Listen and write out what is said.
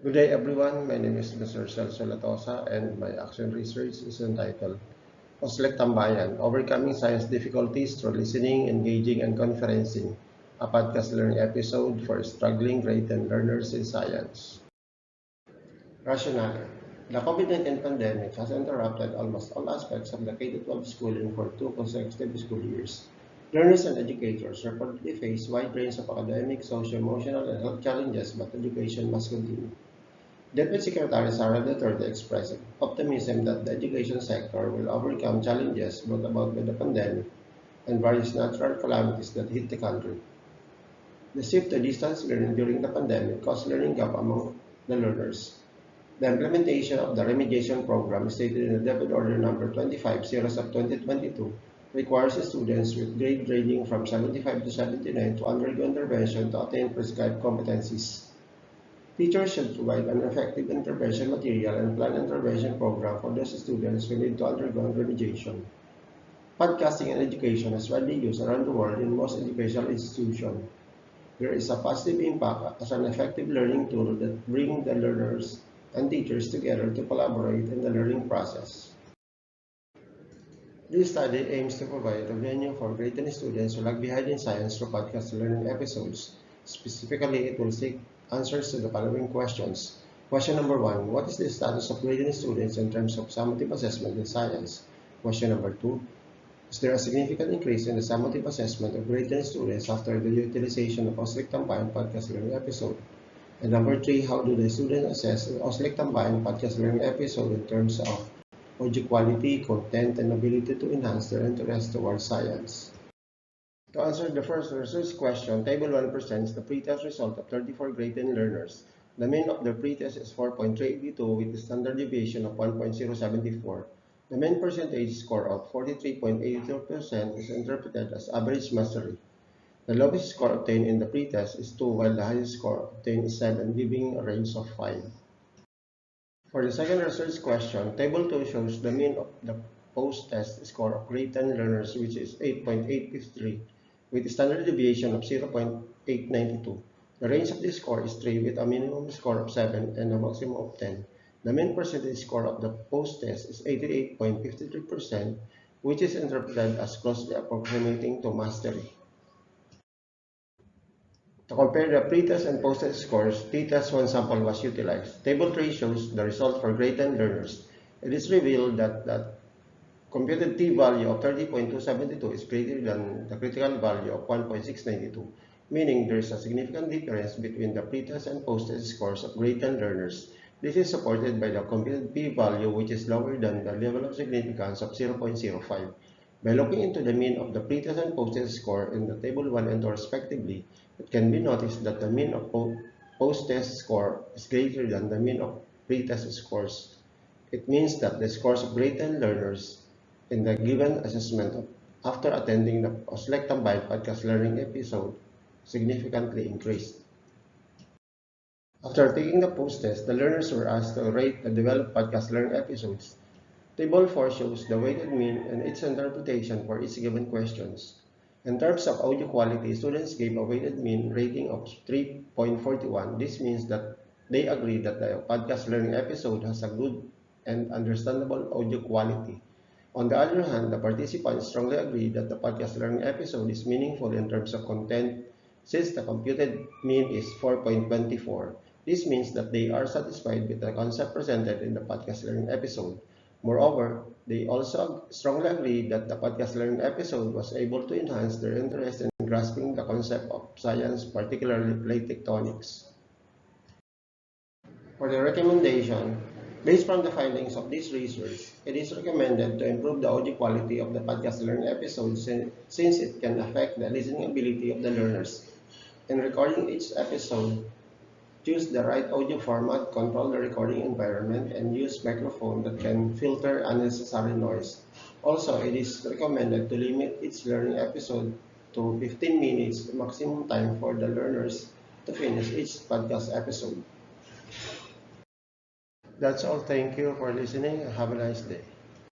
Good day everyone, my name is Mr. Celso Latosa and my action research is entitled Oslec Tambayan, Overcoming Science Difficulties Through Listening, Engaging, and Conferencing, a podcast learning episode for struggling grade 10 learners in science. Rationale. The COVID-19 pandemic has interrupted almost all aspects of the K-12 schooling for 2 consecutive school years. Learners and educators reportedly face wide range of academic, socio-emotional, and health challenges, but education must continue. Deputy Secretary Sara Duterte expressed optimism that the education sector will overcome challenges brought about by the pandemic and various natural calamities that hit the country. The shift to distance learning during the pandemic caused learning gap among the learners. The implementation of the remediation program stated in the Deputy Order No. 25 Series of 2022 requires students with grade grading from 75 to 79 to undergo intervention to attain prescribed competencies. Teachers should provide an effective intervention material and plan intervention program for those students who need to undergo remediation. Podcasting and education is widely used around the world in most educational institutions. There is a positive impact as an effective learning tool that brings the learners and teachers together to collaborate in the learning process. This study aims to provide a venue for grade 10 students who lag behind in science through podcast learning episodes. Specifically, it will seek answers to the following questions. Question number 1. What is the status of grade 10 students in terms of summative assessment in science? Question number 2. Is there a significant increase in the summative assessment of grade 10 students after the utilization of Oslec Tambayan podcast learning episode? And number 3, how do the students assess the Oslec Tambayan podcast learning episode in terms of audio quality, content, and ability to enhance their interest towards science? To answer the first research question, Table 1 presents the pretest result of 34 grade 10 learners. The mean of the pretest is 4.382 with a standard deviation of 1.074. The mean percentage score of 43.82% is interpreted as average mastery. The lowest score obtained in the pretest is 2, while the highest score obtained is 7, giving a range of 5. For the second research question, Table 2 shows the mean of the post-test score of grade 10 learners, which is 8.853, with a standard deviation of 0.892. The range of this score is 3, with a minimum score of 7 and a maximum of 10. The mean percentage score of the post-test is 88.53%, which is interpreted as closely approximating to mastery. To compare the pretest and post-test scores, t-test 1 sample was utilized. Table 3 shows the result for grade 10 learners. It is revealed that the computed t-value of 30.272 is greater than the critical value of 1.692, meaning there is a significant difference between the pretest and post-test scores of grade 10 learners. This is supported by the computed p-value, which is lower than the level of significance of 0.05. By looking into the mean of the pretest and post-test score in the Table 1 and 2 respectively, it can be noticed that the mean of post-test score is greater than the mean of pretest scores. It means that the scores of grade 10 learners in the given assessment after attending the Oslec Tambayan podcast learning episode significantly increased. After taking the post-test, the learners were asked to rate the developed podcast learning episodes. Table 4 shows the weighted mean and its interpretation for each given questions. In terms of audio quality, students gave a weighted mean rating of 3.41. This means that they agree that the podcast learning episode has a good and understandable audio quality. On the other hand, the participants strongly agree that the podcast learning episode is meaningful in terms of content, since the computed mean is 4.24. This means that they are satisfied with the concept presented in the podcast learning episode. Moreover, they also strongly agree that the podcast learning episode was able to enhance their interest in grasping the concept of science, particularly plate tectonics. For the recommendation, based from the findings of this research, it is recommended to improve the audio quality of the podcast learning episodes since it can affect the listening ability of the learners. In recording each episode, choose the right audio format, control the recording environment, and use microphone that can filter unnecessary noise. Also, it is recommended to limit each learning episode to 15 minutes maximum time for the learners to finish each podcast episode. That's all. Thank you for listening and have a nice day.